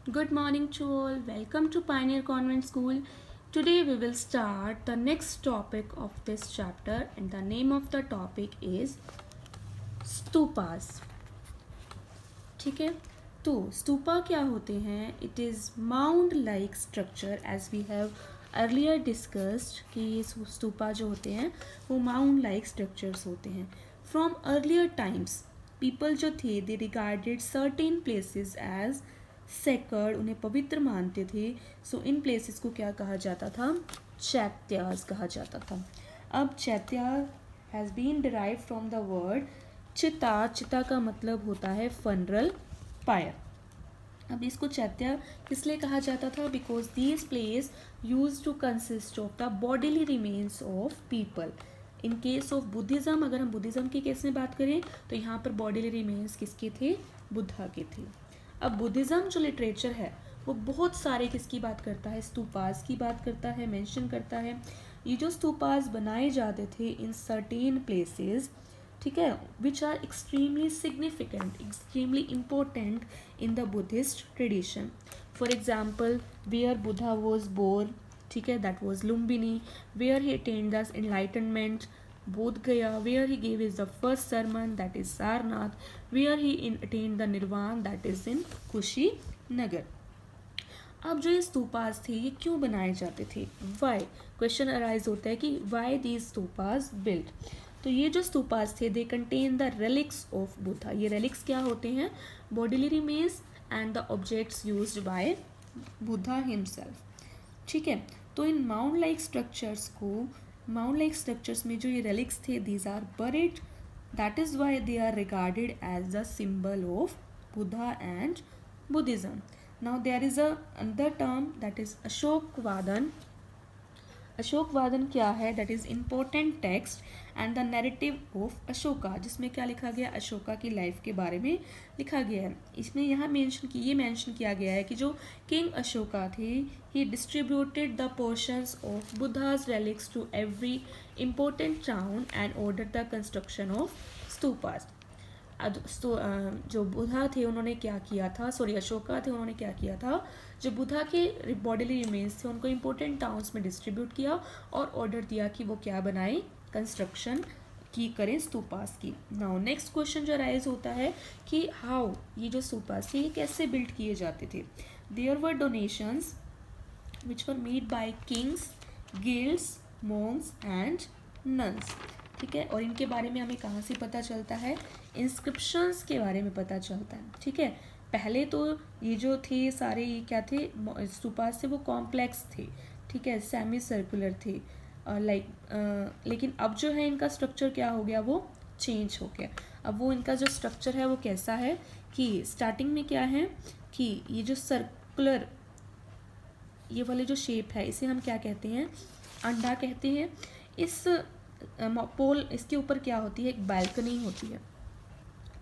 Good morning to all. Welcome to Pioneer Convent School. Today we will start the next topic of this chapter, and the name of the topic is stupas. ठीक है, तो स्तूपा क्या होते हैं? It is mound like structure as we have earlier discussed कि ये स्तूपा जो होते हैं वो माउंड लाइक स्ट्रक्चर्स होते हैं. फ्रॉम अर्लियर टाइम्स पीपल जो थे they regarded certain places as sacred, उन्हें पवित्र मानते थे. सो इन प्लेसेस को क्या कहा जाता था? चैत्यास कहा जाता था. अब chaitya has been derive from the word chita. चिता का मतलब होता है फनरल फायर. अब इसको चैत्या इसलिए कहा जाता था because these place use to consist of the bodily remains of people. In case of Buddhism, अगर हम बुद्धिज़्म के केस में बात करें तो यहाँ पर बॉडीली रिमेन्स किसके थे? बुद्धा के थे. अब बुद्धिज़्म जो लिटरेचर है वो बहुत सारे किसकी बात करता है? स्तूपास की बात करता है, मेंशन करता है. ये जो स्तूपास बनाए जाते थे इन सर्टेन प्लेसेस, ठीक है, which are extremely significant, extremely important in the Buddhist tradition. For example where Buddha was born, ठीक है, that was Lumbini. Where he attend the enlightenment, Bodh Gaya. Where he gave is the first sermon, that is Sarnath. Where he attend the nirvana, that is in Kushinagar. अब जो ये stupas थे ये क्यों बनाए जाते थे? वाई क्वेश्चन अराइज होता है कि वाई दीज स्तूपास बिल्ट. तो ये जो स्तूपास थे they contain the relics of Buddha. ये रेलिक्स क्या होते हैं? Bodily remains and the objects used by Buddha himself. ठीक है, तो इन माउंड लाइक स्ट्रक्चर्स में जो ये रेलिक्स थे these are buried. That is why they are regarded as the symbol of Buddha and Buddhism. Now there is another term that is Ashokavadana. Ashokavadana क्या है? That is important text and the narrative of Ashoka, जिसमें क्या लिखा गया? अशोका की लाइफ के बारे में लिखा गया है. इसमें यहाँ मेंशन किया गया है कि जो किंग अशोका थे he distributed the portions of Buddha's relics to every important town and order the construction of stupas. जो बुद्धा थे उन्होंने क्या किया था? अशोका थे, उन्होंने क्या किया था? जो बुद्धा के बॉडीली रिमेन्स थे उनको इम्पोर्टेंट टाउन्स में डिस्ट्रीब्यूट किया और ऑर्डर दिया कि वो क्या बनाए? कंस्ट्रक्शन की करें स्तूपास की. नाउ नेक्स्ट क्वेश्चन जो राइज होता है कि हाउ ये जो स्तूपास थे ये कैसे बिल्ड किए जाते थे? There were donations which were made by kings, guilds, monks and nuns. ठीक है, और इनके बारे में हमें कहाँ से पता चलता है? इंस्क्रिप्शंस के बारे में पता चलता है. ठीक है, पहले तो ये जो थे सारे ये क्या थे? स्तूपास थे वो कॉम्प्लेक्स थे, ठीक है, सेमी सर्कुलर थे लेकिन अब जो है इनका स्ट्रक्चर क्या हो गया? वो चेंज हो गया. अब वो इनका जो स्ट्रक्चर है वो कैसा है कि स्टार्टिंग में क्या है कि ये जो सर्कुलर ये वाले जो शेप है इसे हम क्या कहते हैं? अंडा कहते हैं. इस पोल इसके ऊपर क्या होती है? एक बालकनी होती है,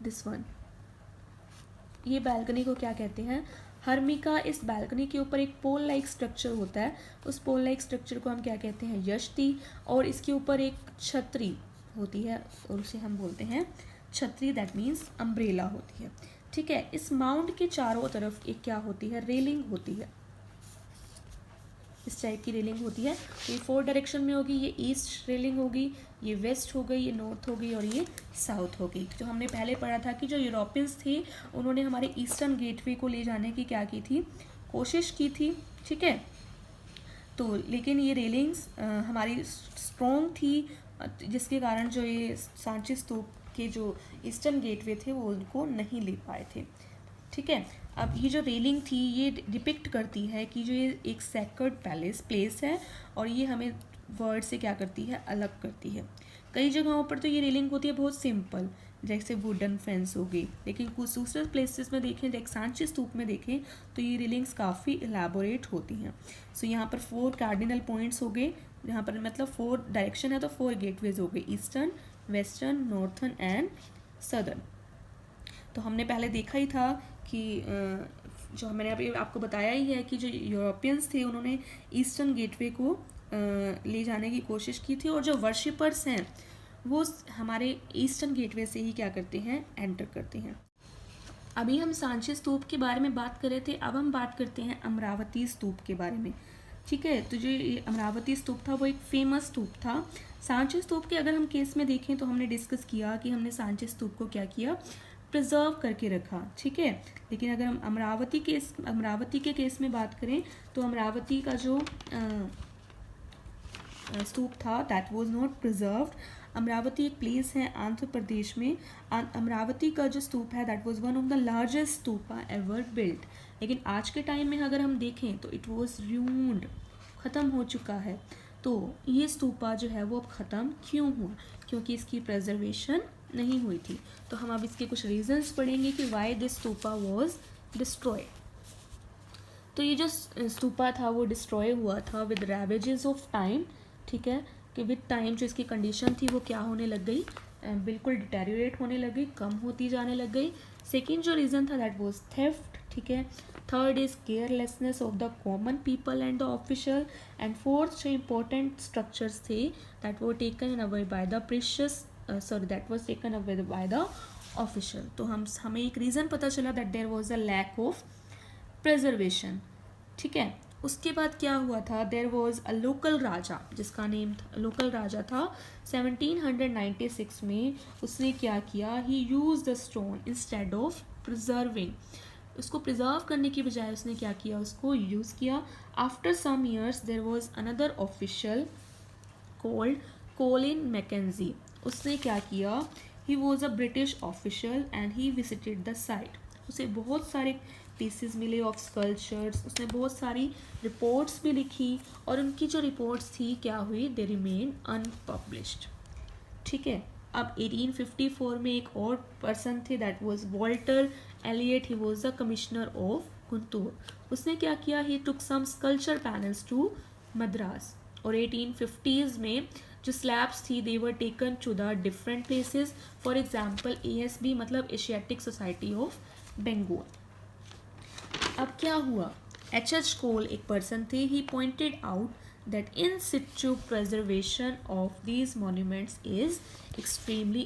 दिस वन. ये बालकनी को क्या कहते हैं? हर्मिका. इस बालकनी के ऊपर एक पोल लाइक स्ट्रक्चर होता है, उस पोल लाइक स्ट्रक्चर को हम क्या कहते हैं? यष्टि. और इसके ऊपर एक छतरी होती है और उसे हम बोलते हैं छतरी, दैट मीन्स अम्ब्रेला होती है. ठीक है, इस माउंट के चारों तरफ एक क्या होती है? रेलिंग होती है. इस टाइप की रेलिंग होती है. तो ये 4 डायरेक्शन में होगी. ये ईस्ट रेलिंग होगी, ये वेस्ट हो गई, ये नॉर्थ हो गई और ये साउथ हो गई. जो हमने पहले पढ़ा था कि जो यूरोपियंस थे उन्होंने हमारे ईस्टर्न गेटवे को ले जाने की क्या की थी? कोशिश की थी. ठीक है, तो लेकिन ये रेलिंग्स हमारी स्ट्रॉन्ग थी जिसके कारण जो ये सांची स्तूप के जो ईस्टर्न गेटवे थे वो उनको नहीं ले पाए थे. ठीक है, अब ये जो रेलिंग थी ये डिपिक्ट करती है कि जो ये एक सैक्रेड प्लेस है और ये हमें वर्ड से क्या करती है? अलग करती है. कई जगहों पर तो ये रेलिंग होती है बहुत सिंपल, जैसे वुडन फेंस हो गई, लेकिन कुछ दूसरे प्लेसेस में देखें, जैसे सांची स्तूप में देखें तो ये रेलिंग्स काफ़ी एलैबोरेट होती हैं. सो यहाँ पर 4 कार्डिनल पॉइंट्स हो गए, यहाँ पर मतलब 4 डायरेक्शन है तो 4 गेटवेज हो गए, eastern, western, northern and southern. तो हमने पहले देखा ही था कि जो मैंने अभी आपको बताया ही है कि जो यूरोपियंस थे उन्होंने ईस्टर्न गेटवे को ले जाने की कोशिश की थी और जो वर्शिपर्स हैं वो हमारे ईस्टर्न गेटवे से ही क्या करते हैं? एंटर करते हैं. अभी हम सांची स्तूप के बारे में बात कर रहे थे, अब हम बात करते हैं अमरावती स्तूप के बारे में। ठीक है, तो जो ये अमरावती स्तूप था वो एक फेमस स्तूप था। सांची स्तूप के अगर हम केस में देखें तो हमने डिस्कस किया कि हमने सांची स्तूप को क्या किया, प्रिजर्व करके रखा। ठीक है, लेकिन अगर हम अमरावती के केस में बात करें तो अमरावती का जो स्तूप था that was not preserved. Amravati एक प्लेस है आंध्र प्रदेश में। अमरावती का जो स्तूप है that was one of the largest stupa ever built. लेकिन आज के टाइम में अगर हम देखें तो इट वाज रूइंड, ख़त्म हो चुका है। तो ये स्तूपा जो है वो अब ख़त्म क्यों हुआ, क्योंकि इसकी प्रिजर्वेशन नहीं हुई थी। तो हम अब इसके कुछ रीजंस पढ़ेंगे कि why this stupa was destroyed. तो ये जो स्तूपा था वो डिस्ट्रॉय हुआ था विद रैवेजेस ऑफ टाइम। ठीक है, कि विद टाइम जो इसकी कंडीशन थी वो क्या होने लग गई, बिल्कुल डिटेरियोरेट होने लग गई, कम होती जाने लग गई। सेकेंड जो रीज़न था दैट वाज थेफ्ट। ठीक है, third is carelessness of the common people and the official, and fourth जो इम्पोर्टेंट स्ट्रक्चर्स थे that were taken away by the precious that was taken away by the official. तो हमें एक reason पता चला that there was a lack of preservation. ठीक है, उसके बाद क्या हुआ था, there was a local raja जिसका नेम था, लोकल राजा था 1796 में। उसने क्या किया, he use the stone instead of preserving. उसको प्रिजर्व करने की बजाय उसने क्या किया, उसको यूज़ किया। After some years there was another official called Colin Mackenzie. उसने क्या किया, he was a British official and he visited the site. उसे बहुत सारे पीसेस मिले ऑफ स्कल्पचर्स, उसने बहुत सारी रिपोर्ट्स भी लिखी, और उनकी जो रिपोर्ट्स थी क्या हुई, दे रिमेन अनपब्लिश्ड। ठीक है, अब 1854 में एक और पर्सन थे that was Walter Elliot. He was the commissioner of Guntur. उसने क्या किया, he took some sculpture panels to Madras, और 1850s में जो स्लैब्स थी they were taken to the different places. For example ASB मतलब एशियाटिक सोसाइटी ऑफ बंगाल। अब क्या हुआ, H.H. कोल एक पर्सन थे, he pointed out that in situ preservation of these monuments is extremely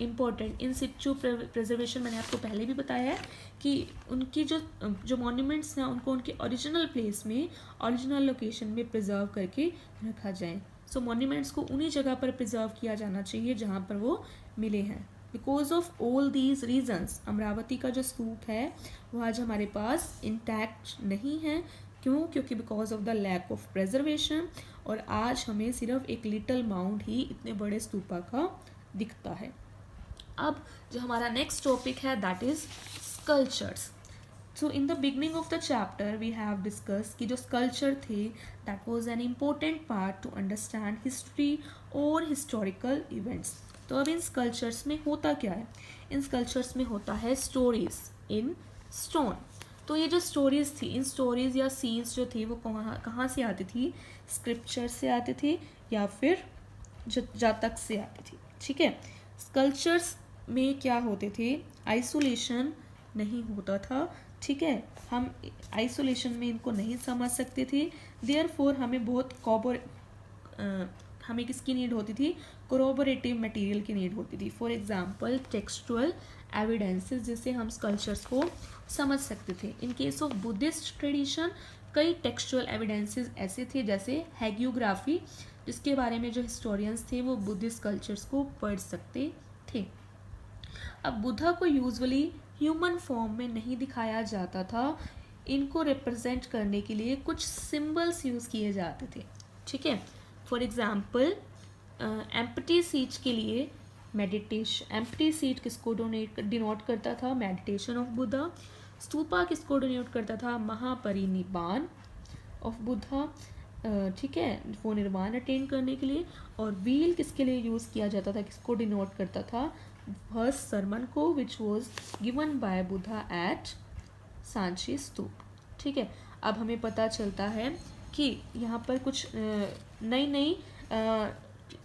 important। in situ preservation मैंने आपको पहले भी बताया है कि उनकी जो monuments हैं उनको उनके original place में, original location में preserve करके रखा जाए। so monuments को उन्हीं जगह पर preserve किया जाना चाहिए जहाँ पर वो मिले हैं। Because of all these reasons Amaravati का जो स्तूप है वो आज हमारे पास इंटैक्ट नहीं है। क्यों, क्योंकि because of the lack of preservation, और आज हमें सिर्फ एक लिटिल माउंट ही इतने बड़े स्तूपा का दिखता है। अब जो हमारा नेक्स्ट टॉपिक है that is sculptures. So in the beginning of the chapter we have discuss कि जो स्कल्पचर थे that was an important part to understand history और हिस्टोरिकल इवेंट्स। तो अब इन स्कल्पचर्स में होता क्या है, इन स्कल्पचर्स में होता है स्टोरीज इन स्टोन। तो ये जो स्टोरीज थी, इन स्टोरीज या सीन्स जो थी वो कहाँ से आती थी, स्क्रिप्चर से आती थी या फिर जातक से आती थी। ठीक है, स्कल्पचर्स में क्या होते थे, आइसोलेशन नहीं होता था। ठीक है, हम आइसोलेशन में इनको नहीं समझ सकते थे। देयरफॉर हमें बहुत हमें किसकी नीड होती थी, कोरोबोरेटिव मटेरियल की नीड होती थी। फॉर एग्जांपल टेक्सचुअल एविडेंसेस जिससे हम स्कल्पचर्स को समझ सकते थे। इन केस ऑफ बुद्धिस्ट ट्रेडिशन कई टेक्सचुअल एविडेंसेस ऐसे थे जैसे हैगियोग्राफी, जिसके बारे में जो हिस्टोरियंस थे वो बुद्धिस्ट कल्चर्स को पढ़ सकते थे। अब बुद्धा को यूजुअली ह्यूमन फॉर्म में नहीं दिखाया जाता था, इनको रिप्रेजेंट करने के लिए कुछ सिंबल्स यूज़ किए जाते थे। ठीक है, फॉर एग्जाम्पल एम्प्टी सीट के लिए मेडिटेशन, एम्प्टी सीट किसको डिनोट करता था, मेडिटेशन ऑफ बुद्धा। स्तूपा किसको डिनोट करता था, महापरिनिर्वाण ऑफ बुद्धा। ठीक है, वो निर्वाण अटेन करने के लिए। और व्हील किसके लिए यूज़ किया जाता था, किसको डिनोट करता था, फर्स्ट सरमन को which was given by Buddha at Sanchi stupa. ठीक है, अब हमें पता चलता है कि यहाँ पर कुछ नई नई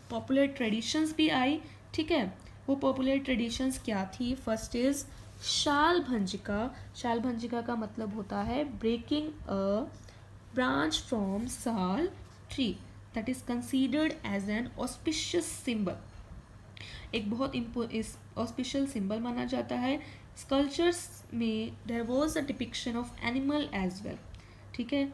पॉपुलर ट्रेडिशंस भी आई। ठीक है, वो पॉपुलर ट्रेडिशंस क्या थी, फर्स्ट इज शाल भंजिका। शाल भंजिका का मतलब होता है breaking a branch from sal tree that is considered as an auspicious symbol। एक बहुत ऑस्पिशियल सिंबल माना जाता है स्कल्पचर्स में there was a depiction of animal as well, ठीक है।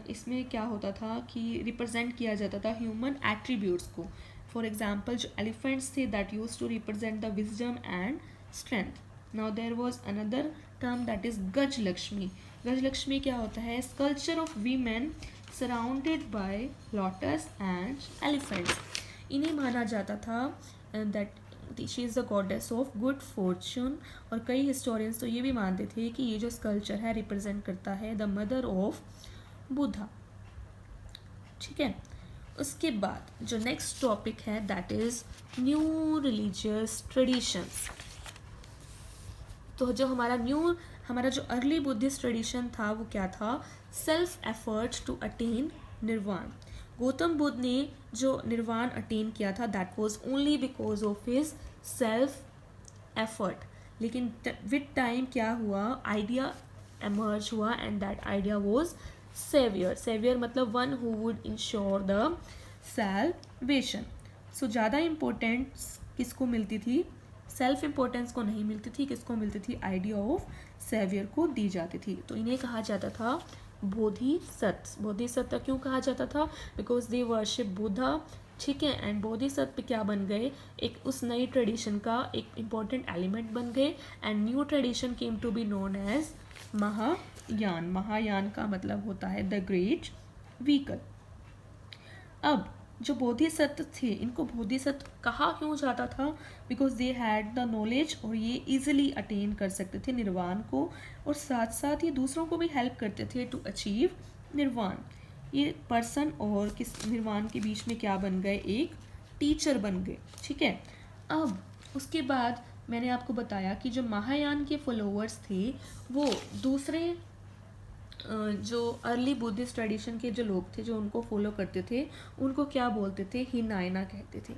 इसमें क्या होता था कि रिप्रेजेंट किया जाता था ह्यूमन एट्रीब्यूट्स को। फॉर एग्जाम्पल जो एलिफेंट्स थे that use to represent the wisdom and strength. Now there was another term that is Gaja Lakshmi. Gaja Lakshmi क्या होता है? Sculpture of women surrounded by lotus and elephants. इन्हें माना जाता था that she is the goddess of good fortune. और कई historians तो ये भी मानते थे कि ये जो स्कल्पचर है रिप्रेजेंट करता है द मदर ऑफ बुद्धा, ठीक है। उसके बाद जो नेक्स्ट टॉपिक है that is new religious traditions. तो जो हमारा जो अर्ली बुद्धिस्ट ट्रेडिशन था वो क्या था? सेल्फ एफर्ट टू अटेन निर्वाण। गौतम बुद्ध ने जो निर्वाण अटेन किया था that was only because of his self effort. लेकिन विद टाइम क्या हुआ? आइडिया एमर्ज हुआ and that idea was saviour. Saviour मतलब one who would ensure the salvation. So ज़्यादा इम्पोर्टेंस किसको मिलती थी? सेल्फ इम्पोर्टेंस को नहीं मिलती थी। किसको मिलती थी? आइडिया ऑफ सेवियर को दी जाती थी। तो इन्हें कहा जाता था बोधिसत्व। बोधिसत्व क्यों कहा जाता था? बिकॉज दे वर्शिप बुद्धा, ठीक है। एंड बोधिसत्व क्या बन गए? एक उस नई ट्रेडिशन का एक इम्पॉर्टेंट एलिमेंट बन गए and new tradition came to be known as Mahayana. Mahayana का मतलब होता है द ग्रेट व्हीकल। अब जो बोधिसत्व थे इनको बोधिसत्व कहा क्यों जाता था? Because they had the knowledge और ये इजीली अटेन कर सकते थे निर्वाण को, और साथ साथ ये दूसरों को भी हेल्प करते थे टू अचीव निर्वाण। ये पर्सन और किस निर्वाण के बीच में क्या बन गए? एक टीचर बन गए, ठीक है। अब उसके बाद मैंने आपको बताया कि जो महायान के फॉलोअर्स थे वो दूसरे जो अर्ली बुद्धिस्ट ट्रेडिशन के जो लोग थे जो उनको फॉलो करते थे उनको क्या बोलते थे? हिनायना कहते थे,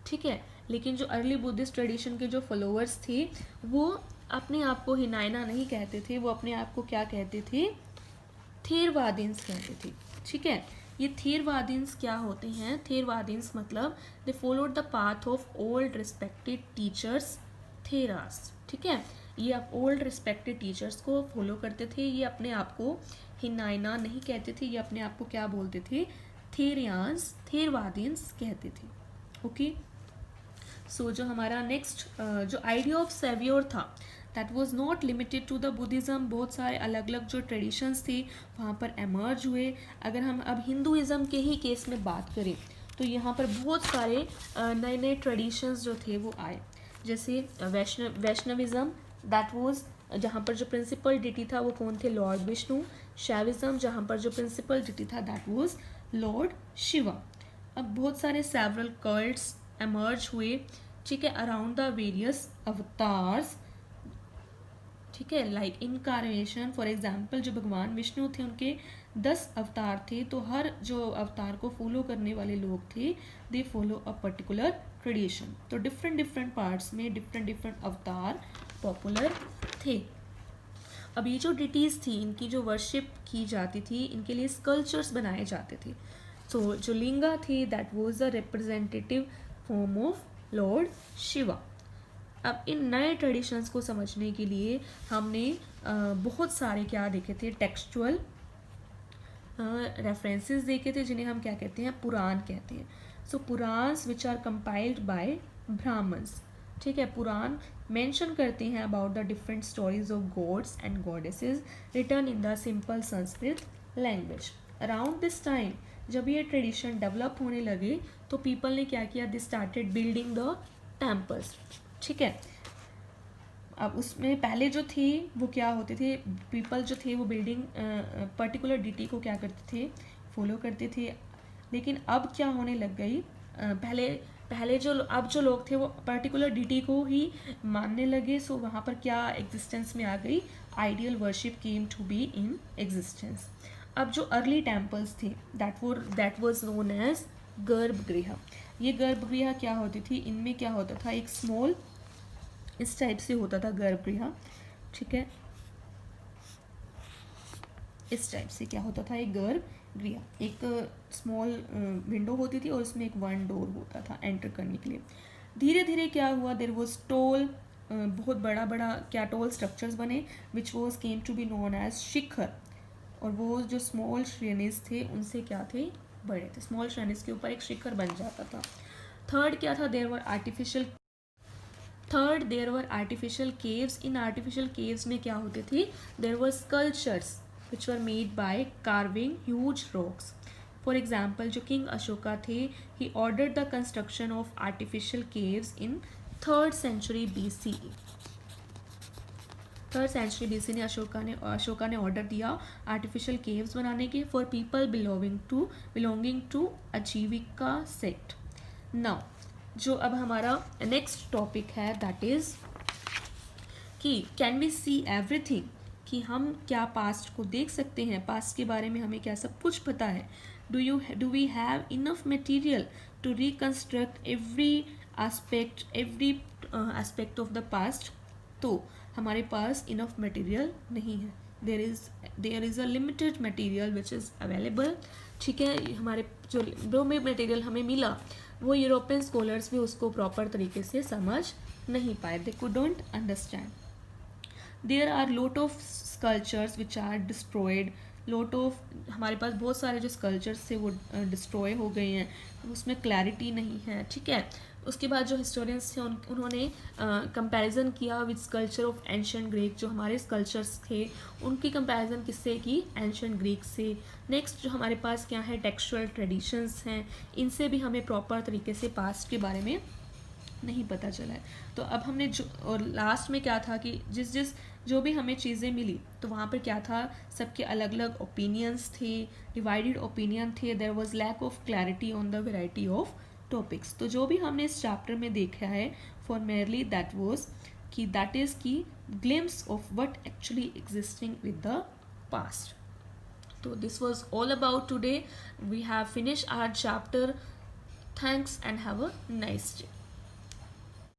ठीक है। लेकिन जो अर्ली बुद्धिस्ट ट्रेडिशन के जो फॉलोअर्स थे वो अपने आप को हिनायना नहीं कहते थे, वो अपने आप को क्या कहते थे? थेरवादिन्स कहते थे, ठीक है। ये थेरवादिन्स क्या होते हैं? थेरवादिन्स मतलब they followed the path of old respected teachers theras, ठीक है। ये आप ओल्ड रिस्पेक्टेड टीचर्स को फॉलो करते थे। ये अपने आप को हिनायना नहीं कहते थे, ये अपने आप को क्या बोलते थे? थेरियान्स, थेरवादिन्स कहते थे, ओके। सो जो हमारा नेक्स्ट जो आइडिया ऑफ सेवियर था that was not limited to the Buddhism. बहुत सारे अलग अलग जो ट्रेडिशंस थे वहाँ पर एमर्ज हुए। अगर हम अब हिंदुज़्म के ही केस में बात करें तो यहाँ पर बहुत सारे नए नए ट्रेडिशंस जो थे वो आए। जैसे वैष्णविज़्म दैट वाज जहाँ पर जो प्रिंसिपल डिटी था वो कौन थे? लॉर्ड विष्णु। शैविज़्म जहाँ पर जो प्रिंसिपल डिटी था दैट वाज लॉर्ड शिवा। अब बहुत सारे सेवरल कल्ट्स एमर्ज हुए, ठीक है, अराउंड द वेरियस अवतार्स, ठीक है, लाइक इनकारनेशन। फॉर एग्जाम्पल जो भगवान विष्णु थे उनके 10 अवतार थे, तो हर जो अवतार को फॉलो करने वाले लोग थे they follow a particular tradition. तो डिफरेंट डिफरेंट पार्ट्स में डिफरेंट डिफरेंट अवतार पॉपुलर थे। अब ये जो डिटीज़ थी इनकी जो वर्शिप की जाती थी इनके लिए स्कल्पचर्स बनाए जाते थे। तो जो लिंगा थी that was the representative form of Lord Shiva. अब इन नए ट्रेडिशंस को समझने के लिए हमने बहुत सारे क्या देखे थे? टेक्सचुअल रेफरेंसेस देखे थे जिन्हें हम क्या कहते हैं? पुराण कहते हैं। So Puranas which are compiled by Brahmans, ठीक है। पुराण मेंशन करते हैं about the different stories of gods and goddesses written in the simple Sanskrit language. Around this time जब ये ट्रेडिशन डेवलप होने लगे तो पीपल ने क्या किया? They started building the temples, ठीक है। अब उसमें पहले जो थे वो क्या होते थे? पीपल जो थे वो बिल्डिंग पर्टिकुलर डिटी को क्या करते थे? फॉलो करते थे। लेकिन अब क्या होने लग गई? पहले जो अब जो लोग थे वो पर्टिकुलर डिटी को ही मानने लगे। सो वहाँ पर क्या एग्जिस्टेंस में आ गई? Ideal worship came to be in existence. अब जो अर्ली टेम्पल्स थे that was known as garbhagriha. ये गर्भगृह क्या होती थी? इनमें क्या होता था? एक स्मॉल इस टाइप से होता था गर्भगृह, ठीक है। इस टाइप से क्या होता था? एक गर्भगृह, एक स्मॉल विंडो होती थी और उसमें एक वन डोर होता था एंटर करने के लिए। धीरे धीरे क्या हुआ? देयर वाज टॉल बहुत बड़ा बड़ा क्या टॉल स्ट्रक्चर्स बने which was came to be known as shikhara, और वो जो स्मॉल श्रेणीज थे उनसे क्या थे, बड़े थे। स्मॉल श्रेणीज के ऊपर एक शिखर बन जाता था। थर्ड क्या था, देयर वर आर्टिफिशियल केव्स। इन आर्टिफिशियल केव्स में क्या होते थे, there were sculptures which were made by carving huge rocks. For example जो किंग अशोका थे, he ordered the construction of artificial caves in 3rd century BCE। 3rd century BC ने अशोका ने order दिया आर्टिफिशियल केव्स बनाने के फॉर पीपल बिलोंगिंग टू आजीविका sect. Now जो अब हमारा नेक्स्ट टॉपिक है दैट इज कि कैन वी सी एवरीथिंग, कि हम क्या पास्ट को देख सकते हैं, पास्ट के बारे में हमें क्या सब कुछ पता है। Do we have enough material to reconstruct every aspect of the past. तो हमारे पास इनफ मटेरियल नहीं है, there is a limited material which is available. ठीक है, हमारे जो भी मटेरियल हमें मिला वो यूरोपियन स्कॉलर्स भी उसको प्रॉपर तरीके से समझ नहीं पाए, they couldn't understand. There are lot of sculptures which are destroyed, lot of हमारे पास बहुत सारे जो स्कल्पचर्स थे वो डिस्ट्रॉय हो गए हैं, उसमें क्लैरिटी नहीं है। ठीक है, उसके बाद जो हिस्टोरियंस थे उन्होंने कंपैरिजन किया with sculpture of ancient Greek. जो हमारे स्कल्पचर्स थे उनकी कंपैरिजन किससे की, एंशिएंट ग्रीक से। नेक्स्ट जो हमारे पास क्या है, टेक्सचुअल ट्रेडिशंस हैं, इनसे भी हमें प्रॉपर तरीके से पास्ट के बारे में नहीं पता चला है। तो अब हमने जो और लास्ट में क्या था कि जो भी हमें चीज़ें मिली तो वहाँ पर क्या था, सबके अलग अलग ओपिनियंस थे, डिवाइडेड ओपिनियन थे, there was lack of clarity on the variety of topics. तो जो भी हमने इस चैप्टर में देखा है फॉर मेयरली दैट इज़ की glimpse of what actually existing with the past. So this was all about today. We have finished our chapter. Thanks and have a nice day.